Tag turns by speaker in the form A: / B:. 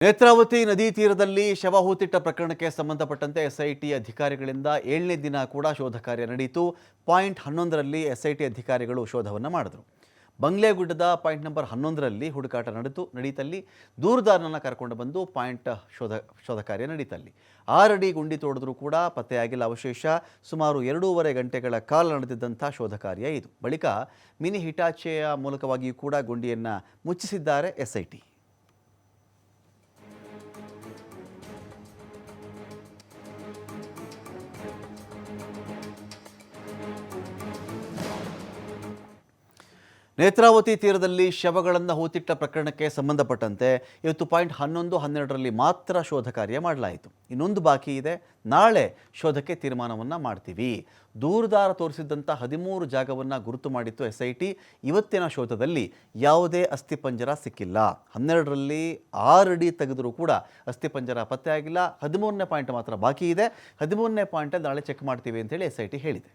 A: ನೇತ್ರಾವತಿ ನದಿ ತೀರದಲ್ಲಿ ಶವ ಹೂತಿಟ್ಟ ಪ್ರಕರಣಕ್ಕೆ ಸಂಬಂಧಪಟ್ಟಂತೆ ಎಸ್ಐಟಿ ಅಧಿಕಾರಿಗಳಿಂದ 7ನೇ ದಿನ ಕೂಡ ಶೋಧ ಕಾರ್ಯ ನಡೆಯಿತು. ಪಾಯಿಂಟ್ 11ರಲ್ಲಿ ಎಸ್ಐಟಿ ಅಧಿಕಾರಿಗಳು ಶೋಧವನ್ನು ಮಾಡಿದರು. ಬಂಗ್ಲೆಗುಡ್ಡದ ಪಾಯಿಂಟ್ ನಂಬರ್ 11ರಲ್ಲಿ ಹುಡುಕಾಟ ನಡೀತಲ್ಲಿ ದೂರುದಾರನನ್ನು ಕರ್ಕೊಂಡು ಬಂದು ಪಾಯಿಂಟ್ ಶೋಧ ಕಾರ್ಯ ನಡೀತಲ್ಲಿ 6 ಅಡಿ ಗುಂಡಿ ತೋಡಿದ್ರೂ ಕೂಡ ಪತ್ತೆಯಾಗಿಲ್ಲ ಅವಶೇಷ. ಸುಮಾರು 2.5 ಗಂಟೆಗಳ ಕಾಲ ನಡೆದಿದ್ದಂಥ ಶೋಧ ಕಾರ್ಯ ಇದು. ಬಳಿಕ ಮಿನಿ ಹಿಟಾಚೆಯ ಮೂಲಕವಾಗಿಯೂ ಕೂಡ ಗುಂಡಿಯನ್ನು ಮುಚ್ಚಿಸಿದ್ದಾರೆ ಎಸ್ಐಟಿ. ನೇತ್ರಾವತಿ ತೀರದಲ್ಲಿ ಶವಗಳನ್ನು ಹೂತಿಟ್ಟ ಪ್ರಕರಣಕ್ಕೆ ಸಂಬಂಧಪಟ್ಟಂತೆ ಇವತ್ತು ಪಾಯಿಂಟ್ 11, 12ರಲ್ಲಿ ಮಾತ್ರ ಶೋಧ ಕಾರ್ಯ ಮಾಡಲಾಯಿತು. ಇನ್ನೊಂದು ಬಾಕಿ ಇದೆ. ನಾಳೆ ಶೋಧಕ್ಕೆ ತೀರ್ಮಾನವನ್ನು ಮಾಡ್ತೀವಿ. ದೂರುದಾರ ತೋರಿಸಿದ್ದಂಥ 13 ಜಾಗವನ್ನು ಗುರುತು ಮಾಡಿತ್ತು ಎಸ್ಐಟಿ. ಇವತ್ತಿನ ಶೋಧದಲ್ಲಿ ಯಾವುದೇ ಅಸ್ಥಿಪಂಜರ ಸಿಕ್ಕಿಲ್ಲ. 12ರಲ್ಲಿ 6 ಅಡಿ ತೆಗೆದರೂ ಕೂಡ ಅಸ್ಥಿಪಂಜರ ಪತ್ತೆ ಆಗಿಲ್ಲ. 13ನೇ ಪಾಯಿಂಟ್ ಮಾತ್ರ ಬಾಕಿ ಇದೆ. 13ನೇ ಪಾಯಿಂಟಲ್ಲಿ ನಾಳೆ ಚೆಕ್ ಮಾಡ್ತೀವಿ ಅಂತೇಳಿ ಎಸ್ಐಟಿ ಹೇಳಿದೆ.